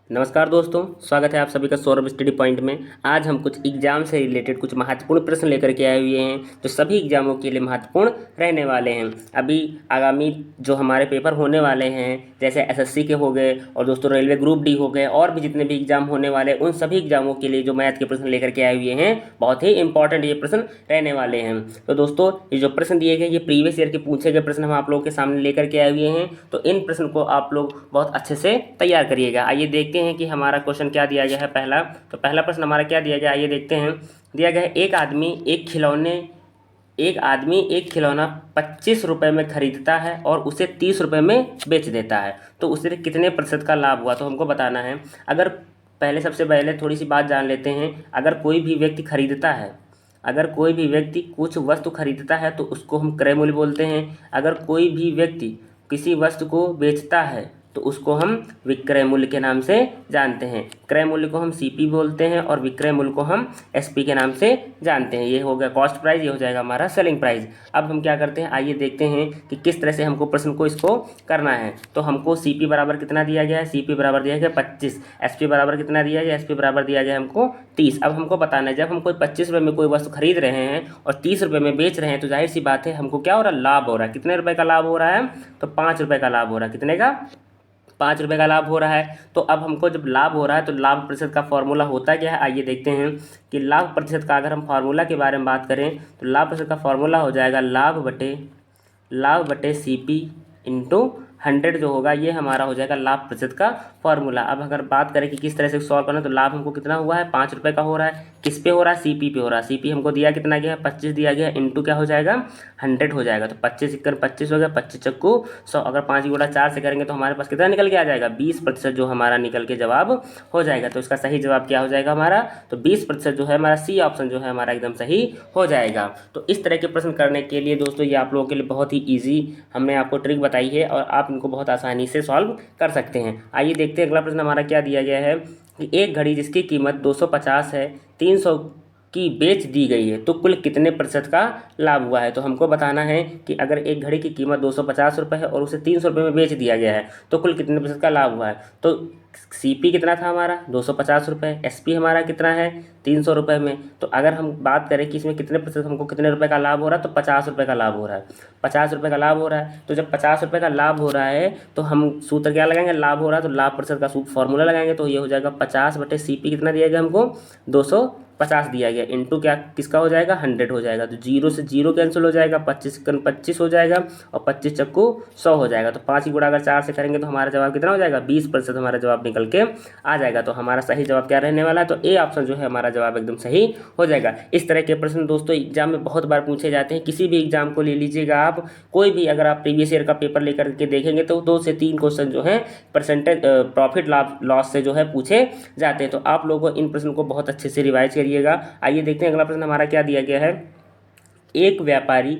नमस्कार दोस्तों, स्वागत है आप सभी का सौरभ स्टडी पॉइंट में। आज हम कुछ एग्जाम से रिलेटेड कुछ महत्वपूर्ण प्रश्न लेकर के आए हुए हैं जो सभी एग्जामों के लिए महत्वपूर्ण रहने वाले हैं। अभी आगामी जो हमारे पेपर होने वाले हैं, जैसे एसएससी के हो गए और दोस्तों रेलवे ग्रुप डी हो गए और भी जितने भी एग्जाम होने वाले, उन सभी एग्जामों के लिए जो मैथ के प्रश्न लेकर के आए हुए हैं, बहुत ही इंपॉर्टेंट ये प्रश्न रहने वाले हैं। तो दोस्तों, ये जो प्रश्न दिए गए, ये प्रीवियस ईयर के पूछे गए प्रश्न हम आप लोगों के सामने लेकर के आए हुए हैं। तो इन प्रश्न को आप लोग बहुत अच्छे से तैयार करिएगा। आइए देखते हैं कि हमारा क्वेश्चन क्या दिया गया है। पहला प्रश्न हमारा क्या दिया गया, आइए देखते हैं। दिया गया है एक आदमी एक खिलौना 25 रुपये में खरीदता है और उसे 30 रुपये में बेच देता है, तो उसे कितने प्रतिशत का लाभ हुआ, तो हमको बताना है। अगर सबसे पहले थोड़ी सी बात जान लेते हैं। अगर कोई भी व्यक्ति खरीदता है, अगर कोई भी व्यक्ति कुछ वस्तु खरीदता है तो उसको हम क्रय मूल्य बोलते हैं। अगर कोई भी व्यक्ति किसी वस्तु को बेचता है तो उसको हम विक्रय मूल्य के नाम से जानते हैं। क्रय मूल्य को हम सीपी बोलते हैं और विक्रय मूल्य को हम एसपी के नाम से जानते हैं। ये हो गया कॉस्ट प्राइस, ये हो जाएगा हमारा सेलिंग प्राइस। अब हम क्या करते हैं, आइए देखते हैं कि किस तरह से हमको प्रश्न को इसको करना है। तो हमको सीपी बराबर कितना दिया गया है, सीपी बराबर दिया गया 25। एसपी बराबर कितना दिया गया, एसपी बराबर दिया गया हमको 30। अब हमको बताना है, जब हम कोई 25 रुपये में कोई वस्तु खरीद रहे हैं और 30 रुपये में बेच रहे हैं, तो जाहिर सी बात है हमको क्या हो रहा है, लाभ हो रहा है। कितने रुपये का लाभ हो रहा है, तो 5 रुपये का लाभ हो रहा है। कितने का, 5 रुपये का लाभ हो रहा है। तो अब हमको जब लाभ हो रहा है तो लाभ प्रतिशत का फॉर्मूला होता क्या है, आइए देखते हैं कि लाभ प्रतिशत का अगर हम फार्मूला के बारे में बात करें तो लाभ प्रतिशत का फॉर्मूला हो जाएगा लाभ बटे सीपी इंटू 100 जो होगा, ये हमारा हो जाएगा लाभ प्रतिशत का फॉर्मूला। अब अगर बात करें कि किस तरह से सॉल्व करना, तो लाभ हमको कितना हुआ है, 5 रुपये का हो रहा है। किस पे हो रहा है, सीपी पे हो रहा है। सीपी हमको दिया कितना गया है, 25 दिया गया है, इंटू क्या हो जाएगा, 100 हो जाएगा। तो 25 × 25 हो गया, 25 चक्कू 100। अगर 5 गुणा 4 से करेंगे तो हमारे पास कितना निकल के आ जाएगा, 20% जो हमारा निकल के जवाब हो जाएगा। तो इसका सही जवाब क्या हो जाएगा हमारा, तो 20% जो है हमारा सी ऑप्शन जो है हमारा एकदम सही हो जाएगा। तो इस तरह के प्रश्न करने के लिए दोस्तों ये आप लोगों के लिए बहुत ही ईजी हमने आपको ट्रिक बताई है और आप इनको बहुत आसानी से सॉल्व कर सकते हैं। आइए देखते हैं अगला प्रश्न हमारा क्या दिया गया है कि एक घड़ी जिसकी कीमत 250 है, 300 की बेच दी गई है, तो कुल कितने प्रतिशत का लाभ हुआ है। तो हमको बताना है कि अगर एक घड़ी की कीमत 250 रुपये है और उसे 300 रुपये में बेच दिया गया है, तो कुल कितने प्रतिशत का लाभ हुआ है। तो सीपी कितना था हमारा, 250 रुपये। एसपी हमारा कितना है, 300 रुपये में। तो अगर हम बात करें कि इसमें कितने प्रतिशत हमको कितने रुपए का लाभ हो रहा है, तो 50 रुपये का लाभ हो रहा है। 50 रुपये का लाभ हो रहा है। तो जब 50 रुपये का लाभ हो रहा है तो हम सूत्र क्या लगाएंगे, लाभ हो रहा है तो लाभ प्रतिशत का फॉर्मूला लगाएंगे। तो ये हो जाएगा 50 बटे सीपी कितना दिया गया हमको, 250 दिया गया, इंटू क्या किसका हो जाएगा, 100 हो जाएगा। तो 0 से 0 कैंसिल हो जाएगा, 25 × 25 हो जाएगा और 25 चक्कू 100 हो जाएगा। तो 5 की गुणा अगर 4 से करेंगे तो हमारा जवाब कितना हो जाएगा, 20% हमारा जवाब निकल के आ जाएगा। तो हमारा सही जवाब क्या रहने वाला है, तो ए ऑप्शन जो है हमारा जवाब एकदम सही हो जाएगा। इस तरह के प्रश्न दोस्तों एग्जाम में बहुत बार पूछे जाते हैं। किसी भी एग्जाम को ले लीजिएगा आप, कोई भी अगर आप प्रीवियस ईयर का पेपर लेकर के देखेंगे तो 2 से 3 क्वेश्चन जो है परसेंटेज प्रॉफिट लॉस से जो है पूछे जाते हैं। तो आप लोगों इन प्रश्न को बहुत अच्छे से रिवाइज करिएगा। आइए देखते हैं अगला प्रश्न हमारा क्या दिया गया है। एक व्यापारी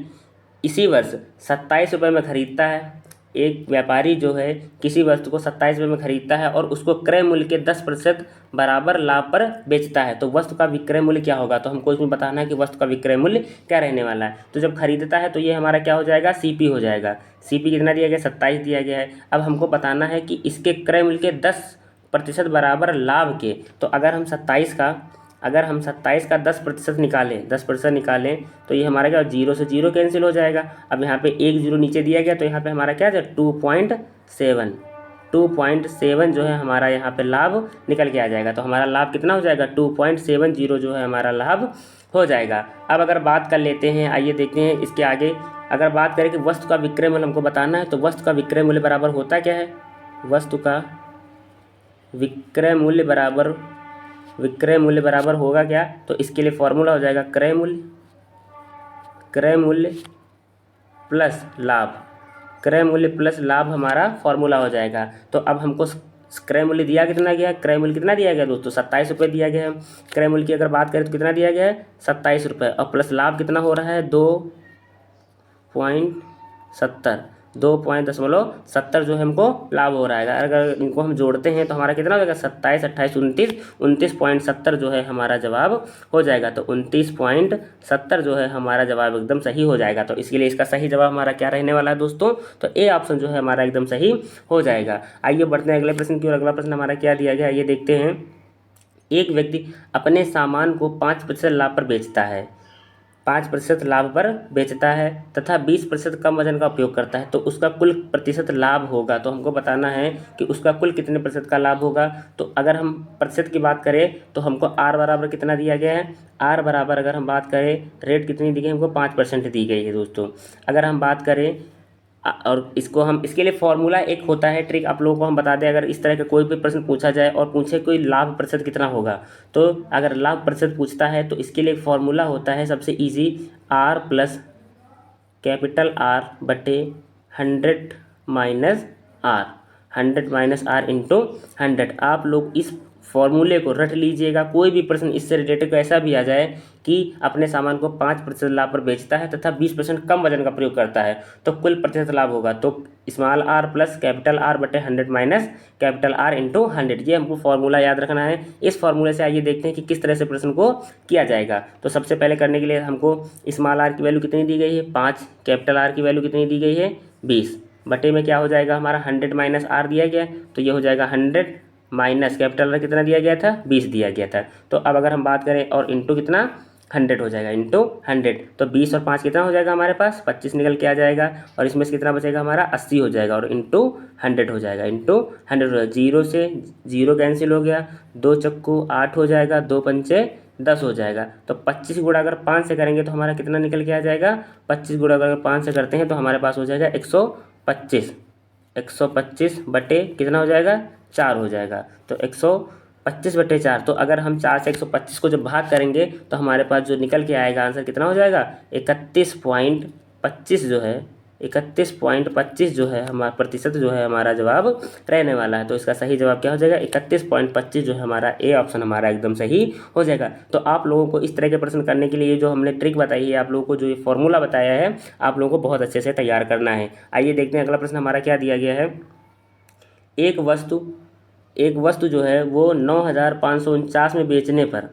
इसी वर्ष 27 रुपये में खरीदता है। एक व्यापारी जो है किसी वस्तु को 27 रुपये में खरीदता है और उसको क्रय मूल्य के 10% बराबर लाभ पर बेचता है, तो वस्तु का विक्रय मूल्य क्या होगा। तो हमको इसमें बताना है कि वस्तु का विक्रय मूल्य क्या रहने वाला है। तो जब खरीदता है तो ये हमारा क्या हो जाएगा, सीपी हो जाएगा। सीपी कितना दिया गया, 27 दिया गया है। अब हमको बताना है कि इसके क्रय मूल्य के 10% बराबर लाभ के, तो अगर हम 27 का 10% निकालें, 10% निकालें तो ये हमारा क्या, 0 से 0 कैंसिल हो जाएगा। अब यहाँ पे एक 0 नीचे दिया गया तो यहाँ पे हमारा क्या है, 2.7 जो है हमारा यहाँ पे लाभ निकल के आ जाएगा। तो हमारा लाभ कितना हो जाएगा, 2.70 जो है हमारा लाभ हो जाएगा। अब अगर बात कर लेते हैं, आइए देखते हैं इसके आगे। अगर बात करें कि वस्तु का विक्रय मूल्य हमको बताना है, तो वस्तु का विक्रय मूल्य बराबर होता क्या है, वस्तु का विक्रय मूल्य बराबर होगा क्या, तो इसके लिए फॉर्मूला हो जाएगा क्रय मूल्य प्लस लाभ। क्रय मूल्य प्लस लाभ हमारा फॉर्मूला हो जाएगा। तो अब हमको क्रय मूल्य दिया कितना गया है, क्रय मूल्य कितना दिया गया दोस्तों, 27 रुपये दिया गया है। क्रय मूल्य की अगर बात करें तो कितना दिया गया है, 27 रुपये, और प्लस लाभ कितना हो रहा है, 2.70। 2.70 जो है हमको लाभ हो रहा है। अगर इनको हम जोड़ते हैं तो हमारा कितना हो जाएगा, 27, 28, 29.70 जो है हमारा जवाब हो जाएगा। तो 29.70 जो है हमारा जवाब एकदम सही हो जाएगा। तो इसके लिए इसका सही जवाब हमारा क्या रहने वाला है दोस्तों, तो ए ऑप्शन जो है हमारा एकदम सही हो जाएगा। आइए बढ़ते हैं अगले प्रश्न की ओर। अगला प्रश्न हमारा क्या दिया गया, ये देखते हैं। एक व्यक्ति अपने सामान को 5% लाभ पर बेचता है, 5% लाभ पर बेचता है तथा 20% कम वजन का उपयोग करता है, तो उसका कुल प्रतिशत लाभ होगा। तो हमको बताना है कि उसका कुल कितने प्रतिशत का लाभ होगा। तो अगर हम प्रतिशत की बात करें तो हमको आर बराबर कितना दिया गया है, आर बराबर अगर हम बात करें रेट कितनी दी गई, हमको 5% दी गई है दोस्तों। अगर हम बात करें और इसको हम इसके लिए फॉर्मूला एक होता है, ट्रिक आप लोगों को हम बता दें। अगर इस तरह का कोई भी प्रश्न पूछा जाए और पूछे कोई लाभ प्रतिशत कितना होगा, तो अगर लाभ प्रतिशत पूछता है तो इसके लिए एक फॉर्मूला होता है सबसे easy, R plus capital R बटे 100 minus R, 100 minus R into 100। आप लोग इस फॉर्मूले को रट लीजिएगा। कोई भी प्रश्न इससे रिलेटेड ऐसा भी आ जाए कि अपने सामान को 5% लाभ पर बेचता है तथा 20% कम वजन का प्रयोग करता है, तो कुल प्रतिशत लाभ होगा तो small R plus capital R बटे 100 माइनस कैपिटल आर इंटू 100। ये हमको फॉर्मूला याद रखना है। इस फॉर्मूले से आइए देखते हैं कि किस तरह से प्रश्न को किया जाएगा। तो सबसे पहले करने के लिए हमको स्मॉल आर की वैल्यू कितनी दी गई है, 5, कैपिटल आर की वैल्यू कितनी दी गई है, 20, बटे में क्या हो जाएगा हमारा 100 माइनस आर दिया गया, तो ये हो जाएगा 100 माइनस कैपिटल आर कितना दिया गया था, 20 दिया गया था। तो अब अगर हम बात करें और इंटू कितना 100 हो जाएगा, इंटू 100, तो 20 और 5 कितना हो जाएगा हमारे पास 25 निकल के आ जाएगा, और इसमें से कितना बचेगा हमारा 80 हो जाएगा, और इंटू 100 हो जाएगा, इंटू 100 हो जाएगा। 0 से 0 कैंसिल हो गया, 2 चक्कू 8 हो जाएगा, 2 पंचे 10 हो जाएगा। तो 25 गुणा अगर 5 से करेंगे तो हमारा कितना निकल के आ जाएगा, 25 गुणा अगर 5 से करते हैं तो हमारे पास हो जाएगा 125, 125 बटे कितना हो जाएगा 4 हो जाएगा। तो 125 बटे 4, तो अगर हम 4 से 125 को जब भाग करेंगे तो हमारे पास जो निकल के आएगा आंसर कितना हो जाएगा, 31.25 जो है, 31.25 जो है हमारा प्रतिशत जो है हमारा जवाब रहने वाला है। तो इसका सही जवाब क्या हो जाएगा, 31.25 जो है हमारा ए ऑप्शन हमारा एकदम सही हो जाएगा। तो आप लोगों को इस तरह के प्रश्न करने के लिए जो हमने ट्रिक बताई है, आप लोगों को जो ये फॉर्मूला बताया है, आप लोगों को बहुत अच्छे से तैयार करना है। आइए देखते हैं अगला प्रश्न हमारा क्या दिया गया है। एक वस्तु जो है वो 9,549 में बेचने पर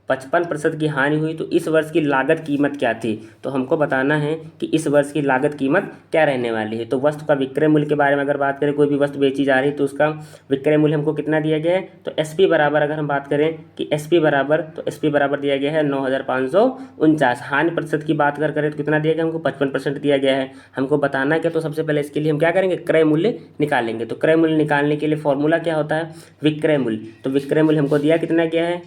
55% की हानि हुई, तो इस वर्ष की लागत कीमत क्या थी। तो हमको बताना है कि इस वर्ष की लागत कीमत क्या रहने वाली है। तो वस्तु का विक्रय मूल्य के बारे में अगर बात करें, कोई भी वस्तु बेची जा रही है तो उसका विक्रय मूल्य हमको कितना दिया गया है, तो एसपी बराबर अगर हम बात करें कि एसपी बराबर, तो एसपी बराबर दिया गया है 9,549। हानि प्रतिशत की बात करें तो कितना दिया गया हमको, 55% दिया गया है। हमको बताना है क्या, तो सबसे पहले इसके लिए हम क्या करेंगे, क्रय मूल्य निकालेंगे। तो क्रय मूल्य निकालने के लिए फॉर्मूला क्या होता है, विक्रय मूल्य। तो विक्रय मूल्य हमको दिया कितना गया है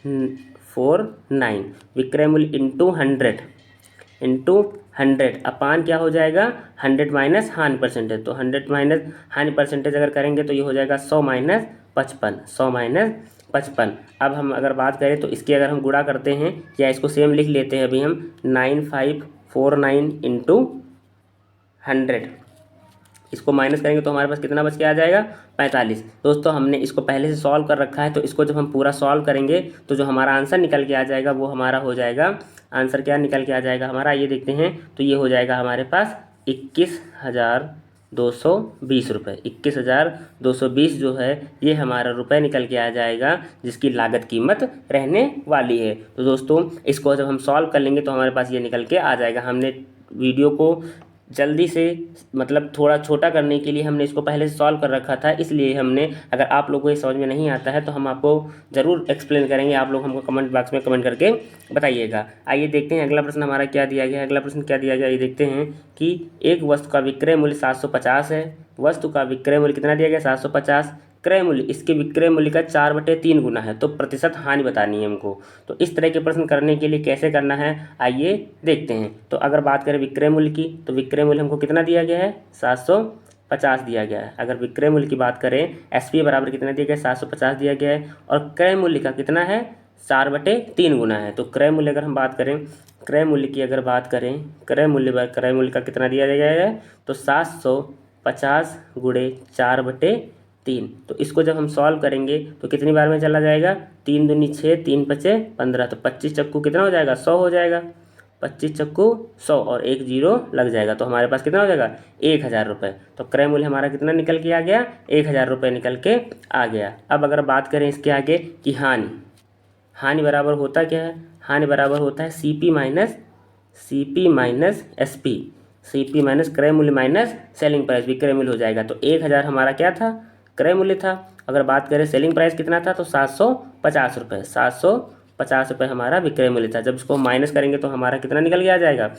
49, विक्रय मूल्य इंटू 100 अपान क्या हो जाएगा 100 माइनस हानि परसेंटेज। तो 100 माइनस हानि परसेंटेज अगर करेंगे तो ये हो जाएगा 100 माइनस 55, 100 माइनस 55। अब हम अगर बात करें तो इसकी अगर हम गुणा करते हैं, या इसको सेम लिख लेते हैं अभी हम, 9549 इंटू 100, इसको माइनस करेंगे तो हमारे पास कितना बच के आ जाएगा 45। दोस्तों हमने इसको पहले से सॉल्व कर रखा है, तो इसको जब हम पूरा सॉल्व करेंगे तो जो हमारा आंसर निकल के आ जाएगा वो हमारा हो जाएगा, आंसर क्या निकल के आ जाएगा हमारा, ये देखते हैं। तो ये हो जाएगा हमारे पास 21,220 रुपये, 21,220 जो है ये हमारा रुपये निकल के आ जाएगा, जिसकी लागत कीमत रहने वाली है। तो दोस्तों इसको जब हम सॉल्व कर लेंगे तो हमारे पास ये निकल के आ जाएगा। हमने वीडियो को जल्दी से मतलब थोड़ा छोटा करने के लिए हमने इसको पहले से सॉल्व कर रखा था, इसलिए हमने, अगर आप लोगों को ये समझ में नहीं आता है तो हम आपको ज़रूर एक्सप्लेन करेंगे, आप लोग हमको कमेंट बॉक्स में कमेंट करके बताइएगा। आइए देखते हैं अगला प्रश्न हमारा क्या दिया गया है। अगला प्रश्न क्या दिया गया ये देखते हैं कि एक वस्तु का विक्रय मूल्य 750 है, वस्तु का विक्रय मूल्य कितना दिया गया 750, क्रय मूल्य इसके विक्रय मूल्य का 4/3 गुना है, तो प्रतिशत हानि बतानी है हमको। तो इस तरह के प्रश्न करने के लिए कैसे करना है आइए देखते हैं। तो अगर बात करें विक्रय मूल्य की, तो विक्रय मूल्य हमको कितना दिया गया है 750 दिया गया है। अगर विक्रय मूल्य की बात करें, एसपी बराबर कितना दिया गया 750 दिया गया है, और क्रय मूल्य का कितना है 4/3 गुना है। तो क्रय मूल्य अगर हम बात करें, क्रय मूल्य की अगर बात करें, क्रय मूल्य का कितना दिया गया है, तो 750 गुणे 4/3। तो इसको जब हम सॉल्व करेंगे तो कितनी बार में चला जाएगा, 3 दूनी 6, 3 पचे 15, तो 25 चक्कू कितना हो जाएगा 100 हो जाएगा। 25 चक्कू 100 और एक जीरो लग जाएगा, तो हमारे पास कितना हो जाएगा 1000 रुपये। तो क्रय मूल्य हमारा कितना निकल के आ गया 1000 रुपये निकल के आ गया। अब अगर बात करें इसके आगे कि हानि, हानि बराबर होता क्या है, हानि बराबर होता है CP minus SP, CP minus क्रय मूल्य माइनस सेलिंग प्राइस, विक्रय मूल्य हो जाएगा। तो 1000 हमारा क्या था क्रय मूल्य था, अगर बात करें सेलिंग प्राइस कितना था तो 750 रुपये, 750 रुपये हमारा विक्रय मूल्य था। जब इसको माइनस करेंगे तो हमारा कितना निकल के आ जाएगा,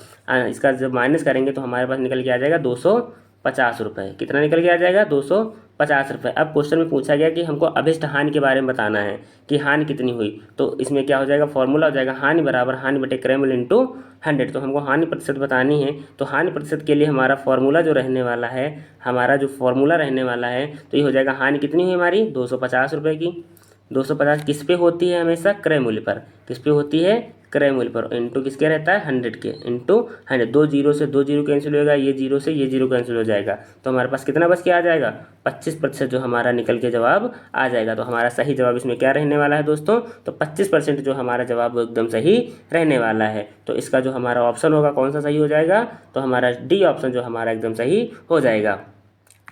इसका जब माइनस करेंगे तो हमारे पास निकल के आ जाएगा 250 रुपये। कितना निकल के आ जाएगा 250 रुपये। अब क्वेश्चन में पूछा गया कि हमको अभिष्ट हानि के बारे में बताना है कि हानि कितनी हुई, तो इसमें क्या हो जाएगा फॉर्मूला हो जाएगा हानि बराबर हानि बटे क्रय मूल्य इंटू 100। तो हमको हानि प्रतिशत बतानी है, तो हानि प्रतिशत के लिए हमारा फॉर्मूला जो रहने वाला है, हमारा जो फॉर्मूला रहने वाला है तो ये हो जाएगा हानि कितनी हुई हमारी 250 रुपये की। 250 किस पे होती है हमेशा क्रय मूल्य पर, किस पे होती है क्रय मूल्य पर, इंटू किसके रहता है 100 के, इंटू 100। 2 जीरो से 2 जीरो कैंसिल होगा, ये जीरो से ये जीरो कैंसिल हो जाएगा, तो हमारे पास कितना बच के आ जाएगा 25% जो हमारा निकल के जवाब आ जाएगा। तो हमारा सही जवाब इसमें क्या रहने वाला है दोस्तों, तो 25% जो हमारा जवाब वो एकदम सही रहने वाला है। तो इसका जो हमारा ऑप्शन होगा कौन सा सही हो जाएगा, तो हमारा डी ऑप्शन जो हमारा एकदम सही हो जाएगा।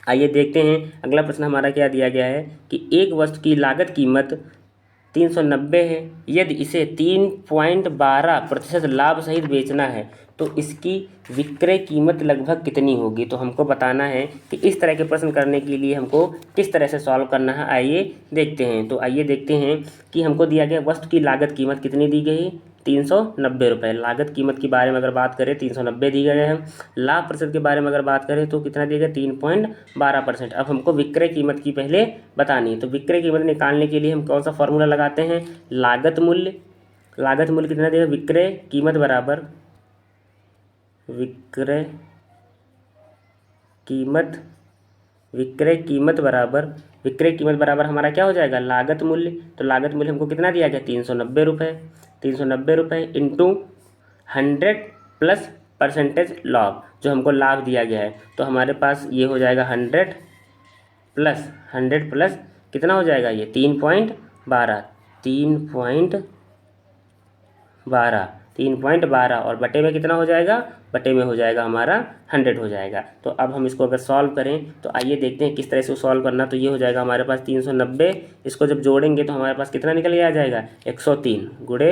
आइए देखते हैं अगला प्रश्न हमारा क्या दिया गया है कि एक वस्तु की लागत कीमत 390 है, यदि इसे 3.12% लाभ सहित बेचना है तो इसकी विक्रय कीमत लगभग कितनी होगी। तो हमको बताना है कि इस तरह के प्रश्न करने के लिए हमको किस तरह से सॉल्व करना है, आइए देखते हैं। तो आइए देखते हैं कि हमको दिया गया वस्तु की लागत कीमत कितनी दी गई 390 रुपये। लागत कीमत के बारे में अगर बात करें 390 दी गए हैं। लाभ प्रतिशत के बारे में अगर बात करें तो कितना दिया गया 3.12%। अब हमको विक्रय कीमत की पहले बतानी है, तो विक्रय कीमत निकालने के लिए हम कौन सा फॉर्मूला लगाते हैं, लागत मूल्य। लागत मूल्य कितना देगा विक्रय कीमत बराबर विक्रय कीमत बराबर हमारा क्या हो जाएगा लागत मूल्य। तो लागत मूल्य हमको कितना दिया गया 390 रुपये, 390 रुपये इंटू 100 प्लस परसेंटेज लाभ, जो हमको लाभ दिया गया है। तो हमारे पास ये हो जाएगा 100 प्लस कितना हो जाएगा ये 3.12 और बटे में कितना हो जाएगा, बटे में हो जाएगा हमारा 100 हो जाएगा। तो अब हम इसको अगर सॉल्व करें तो आइए देखते हैं किस तरह से सॉल्व करना। तो ये हो जाएगा हमारे पास 390, इसको जब जोड़ेंगे तो हमारे पास कितना निकल के आ जाएगा 103 गुणे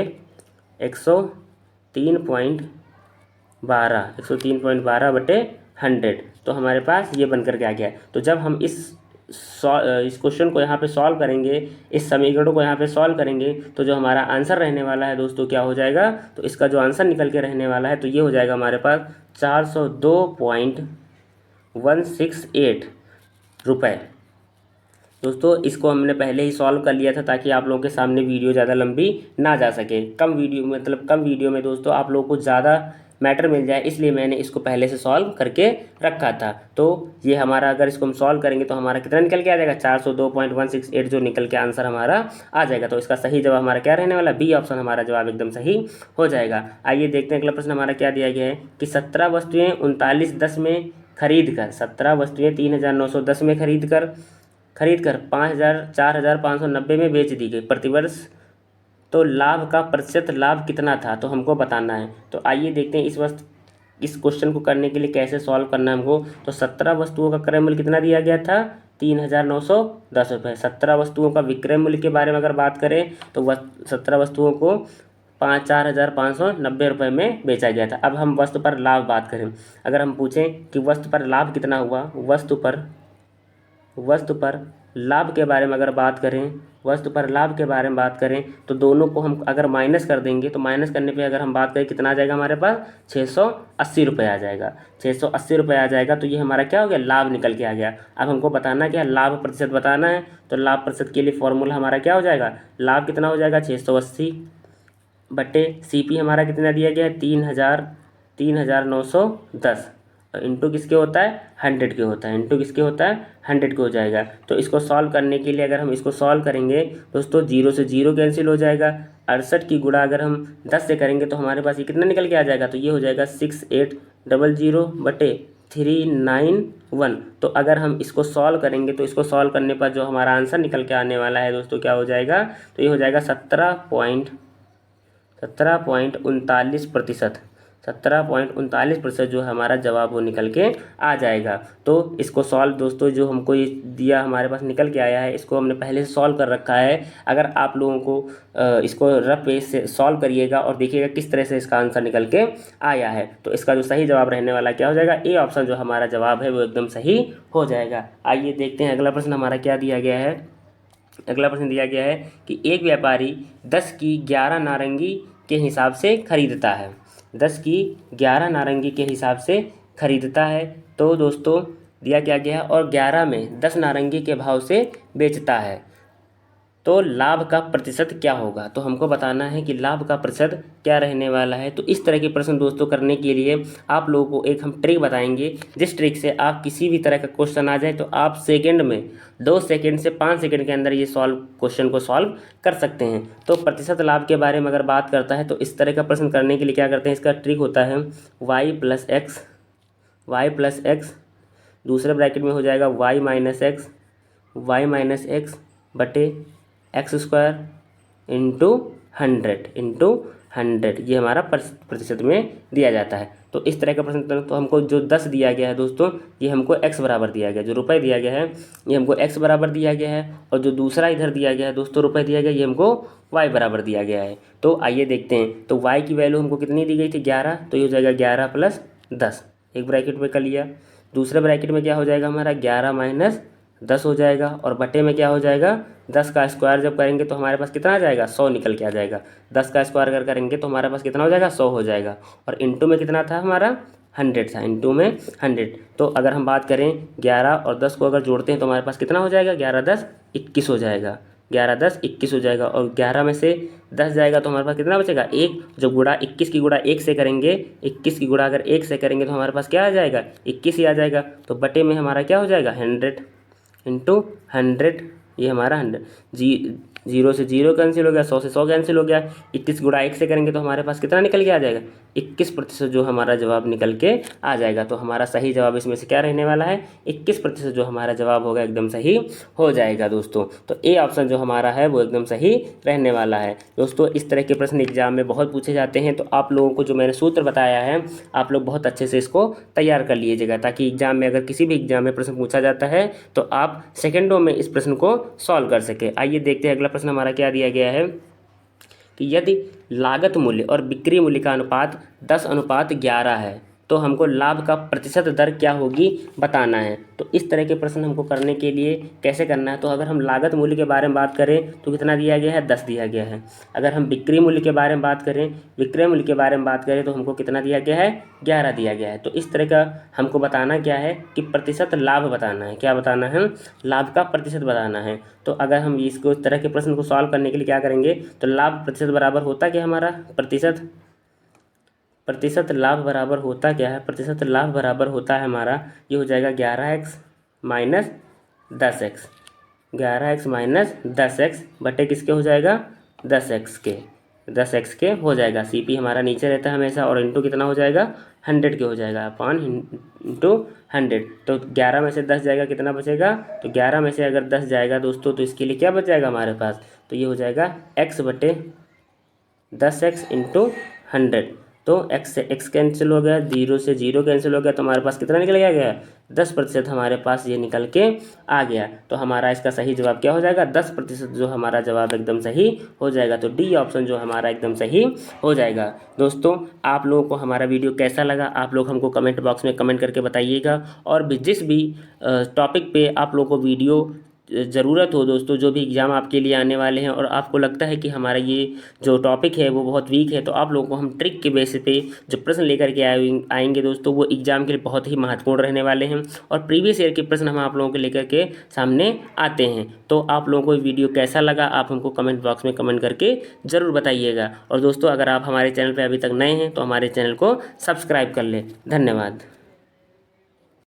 103.12 बटे 100। तो हमारे पास ये बन करके आ गया। तो जब हम इस क्वेश्चन को यहाँ पे सॉल्व करेंगे, इस समीकरण को यहाँ पे सॉल्व करेंगे, तो जो हमारा आंसर रहने वाला है दोस्तों क्या हो जाएगा, तो इसका जो आंसर निकल के रहने वाला है तो ये हो जाएगा हमारे पास 402.168 रुपये। दोस्तों इसको हमने पहले ही सॉल्व कर लिया था ताकि आप लोगों के सामने वीडियो ज़्यादा लंबी ना जा सके, कम वीडियो में दोस्तों आप लोगों को ज़्यादा मैटर मिल जाए, इसलिए मैंने इसको पहले से सॉल्व करके रखा था। तो ये हमारा अगर इसको हम सॉल्व करेंगे तो हमारा कितना निकल के आ जाएगा 402.168 जो निकल के आंसर हमारा आ जाएगा। तो इसका सही जवाब हमारा क्या रहने वाला, बी ऑप्शन हमारा जवाब एकदम सही हो जाएगा। आइए देखते हैं अगला प्रश्न हमारा क्या दिया गया है कि 17 वस्तुएँ 3910 में खरीद कर 3910 में खरीद कर 4590 में बेच दी गई प्रतिवर्ष, तो लाभ का प्रतिशत लाभ कितना था, तो हमको बताना है। तो आइए देखते हैं इस क्वेश्चन को करने के लिए कैसे सॉल्व करना है हमको। तो 17 वस्तुओं का क्रय मूल्य कितना दिया गया था 3910 रुपये। 17 वस्तुओं का विक्रय मूल्य के बारे में अगर बात करें तो 17 वस्तुओं को 4590 रुपये में बेचा गया था। अब हम वस्तु पर लाभ बात करें, अगर हम पूछें कि वस्तु पर लाभ कितना हुआ, वस्तु पर लाभ के बारे में अगर बात करें, तो दोनों को हम अगर माइनस कर देंगे तो माइनस करने पे अगर हम बात करें कितना आ जाएगा हमारे पास 680 रुपये आ जाएगा, 680 रुपये आ जाएगा। तो ये हमारा क्या हो गया लाभ निकल के आ गया। अब हमको बताना क्या, लाभ प्रतिशत बताना है। तो लाभ प्रतिशत के लिए फॉर्मूला हमारा क्या हो जाएगा, लाभ कितना हो जाएगा 680 बटे CP हमारा कितना दिया गया है 3910 इंटू किसके होता है 100 के होता है, इंटू किसके होता है 100 के हो जाएगा। तो इसको सॉल्व करने के लिए अगर हम इसको सॉल्व करेंगे दोस्तों, 0 से 0 कैंसिल हो जाएगा। 68 की गुणा अगर हम 10 से करेंगे तो हमारे पास ये कितना निकल के आ जाएगा, तो ये हो जाएगा 6800 बटे 391। तो अगर हम इसको सॉल्व करेंगे तो इसको सॉल्व करने पर जो हमारा आंसर निकल के आने वाला है दोस्तों क्या हो जाएगा, तो ये हो जाएगा 17.39%। 17.39% जो हमारा जवाब वो निकल के आ जाएगा। तो इसको सॉल्व दोस्तों, जो हमको ये दिया हमारे पास निकल के आया है, इसको हमने पहले से सॉल्व कर रखा है। अगर आप लोगों को इसको रफ पेज से सॉल्व करिएगा और देखिएगा किस तरह से इसका आंसर निकल के आया है, तो इसका जो सही जवाब रहने वाला क्या हो जाएगा, ए ऑप्शन जो हमारा जवाब है वो एकदम सही हो जाएगा। आइए देखते हैं अगला प्रश्न हमारा क्या दिया गया है। अगला प्रश्न दिया गया है कि एक व्यापारी 10 की 11 नारंगी के हिसाब से खरीदता है। 10 की 11 नारंगी के हिसाब से खरीदता है। तो दोस्तों दिया क्या गया है, और 11 में 10 नारंगी के भाव से बेचता है, तो लाभ का प्रतिशत क्या होगा। तो हमको बताना है कि लाभ का प्रतिशत क्या रहने वाला है। तो इस तरह के प्रश्न दोस्तों करने के लिए आप लोगों को एक हम ट्रिक बताएंगे, जिस ट्रिक से आप किसी भी तरह का क्वेश्चन आ जाए तो आप सेकंड में 2 सेकंड से 5 सेकंड के अंदर ये क्वेश्चन को सॉल्व कर सकते हैं। तो प्रतिशत लाभ के बारे में अगर बात करता है तो इस तरह का प्रश्न करने के लिए क्या करते हैं, इसका ट्रिक होता है y प्लस एक्स, दूसरे ब्रैकेट में हो जाएगा y माइनस एक्स बटे एक्स स्क्वायर इंटू 100 ये हमारा प्रतिशत में दिया जाता है। तो इस तरह का प्रश्न, तो हमको जो 10 दिया गया है दोस्तों, ये हमको x बराबर दिया गया है, जो रुपए दिया गया है ये हमको x बराबर दिया गया है, और जो दूसरा इधर दिया गया है दोस्तों रुपए दिया गया, ये हमको y बराबर दिया गया है। तो आइए देखते हैं, तो y की वैल्यू हमको कितनी दी गई थी, 11, तो ये हो जाएगा 11 प्लस 10, एक ब्रैकेट में कर लिया। दूसरे ब्रैकेट में क्या हो जाएगा हमारा, 11 माइनस 10 हो जाएगा, और बटे में क्या हो जाएगा, 10 का स्क्वायर जब करेंगे तो हमारे पास कितना आ जाएगा, 100 निकल के आ जाएगा। 10 का स्क्वायर अगर करेंगे तो हमारे पास कितना हो जाएगा, 100 हो जाएगा, और इंटू में कितना था हमारा, 100 था, इंटू में 100। तो अगर हम बात करें 11 और 10 को अगर जोड़ते हैं तो हमारे पास कितना हो जाएगा, 11 10 21 हो जाएगा, 11 10 21 हो जाएगा, और 11 में से 10 जाएगा तो हमारे पास कितना बचेगा, 1। जो गुणा 21 की गुणा 1 से करेंगे, 21 की गुणा अगर 1 से करेंगे तो हमारे पास क्या आ जाएगा, 21 ही आ जाएगा। तो बटे में हमारा क्या हो जाएगा, 100 इंटू 100, ये हमारा 100, 0 से 0 कैंसिल हो गया, 100 से 100 कैंसिल हो गया। 21 गुणा 1 से करेंगे तो हमारे पास कितना निकल के आ जाएगा, 21% जो हमारा जवाब निकल के आ जाएगा। तो हमारा सही जवाब इसमें से क्या रहने वाला है, 21% जो हमारा जवाब होगा एकदम सही हो जाएगा दोस्तों। तो ए ऑप्शन जो हमारा है वो एकदम सही रहने वाला है दोस्तों। इस तरह के प्रश्न एग्जाम में बहुत पूछे जाते हैं, तो आप लोगों को जो मैंने सूत्र बताया है आप लोग बहुत अच्छे से इसको तैयार कर लीजिएगा, ताकि एग्जाम में अगर किसी भी एग्जाम में प्रश्न पूछा जाता है तो आप सेकेंडों में इस प्रश्न को सॉल्व कर सके। आइए देखते हैं अगला प्रश्न हमारा क्या दिया गया है, कि यदि लागत मूल्य और बिक्री मूल्य का अनुपात 10:11 है तो हमको लाभ का प्रतिशत दर क्या होगी बताना है। तो इस तरह के प्रश्न हमको करने के लिए कैसे करना है, तो अगर हम लागत मूल्य के बारे में बात करें तो कितना दिया गया है, 10 दिया गया है। अगर हम बिक्री मूल्य के बारे में बात करें, विक्रय मूल्य के बारे में बात करें तो हमको कितना दिया गया है, 11 दिया गया है। तो इस तरह का हमको बताना क्या है कि प्रतिशत लाभ बताना है। क्या बताना है, लाभ का प्रतिशत बताना है। तो अगर हम इसको इस तरह के प्रश्न को सॉल्व करने के लिए क्या करेंगे, तो लाभ प्रतिशत बराबर होता क्या हमारा, प्रतिशत लाभ बराबर होता क्या है, प्रतिशत लाभ बराबर होता है हमारा, ये हो जाएगा 11x minus 10x, 11x minus 10x बटे किसके हो जाएगा, 10x के हो जाएगा। CP हमारा नीचे रहता है हमेशा, और इंटू कितना हो जाएगा, 100 के हो जाएगा, 5 इंटू 100। तो 11 में से 10 जाएगा, कितना बचेगा, तो 11 में से अगर 10 जाएगा दोस्तों तो इसके लिए क्या बच जाएगा हमारे पास, तो ये हो जाएगा x बटे 10x इंटू 100। तो x से x कैंसिल हो गया, 0 से 0 कैंसिल हो गया, तो हमारे पास कितना निकल गया, 10% हमारे पास ये निकल के आ गया। तो हमारा इसका सही जवाब क्या हो जाएगा, 10% जो हमारा जवाब एकदम सही हो जाएगा। तो डी ऑप्शन जो हमारा एकदम सही हो जाएगा। दोस्तों आप लोगों को हमारा वीडियो कैसा लगा आप लोग हमको कमेंट बॉक्स में कमेंट करके बताइएगा, और भी जिस भी टॉपिक पे आप लोगों को वीडियो ज़रूरत हो दोस्तों, जो भी एग्ज़ाम आपके लिए आने वाले हैं और आपको लगता है कि हमारा ये जो टॉपिक है वो बहुत वीक है, तो आप लोगों को हम ट्रिक के बेसिस पे जो प्रश्न लेकर के आएंगे दोस्तों, वो एग्ज़ाम के लिए बहुत ही महत्वपूर्ण रहने वाले हैं, और प्रीवियस ईयर के प्रश्न हम आप लोगों को लेकर के सामने आते हैं। तो आप लोगों को वीडियो कैसा लगा आप हमको कमेंट बॉक्स में कमेंट करके ज़रूर बताइएगा। और दोस्तों अगर आप हमारे चैनल पर अभी तक नए हैं तो हमारे चैनल को सब्सक्राइब कर लें। धन्यवाद।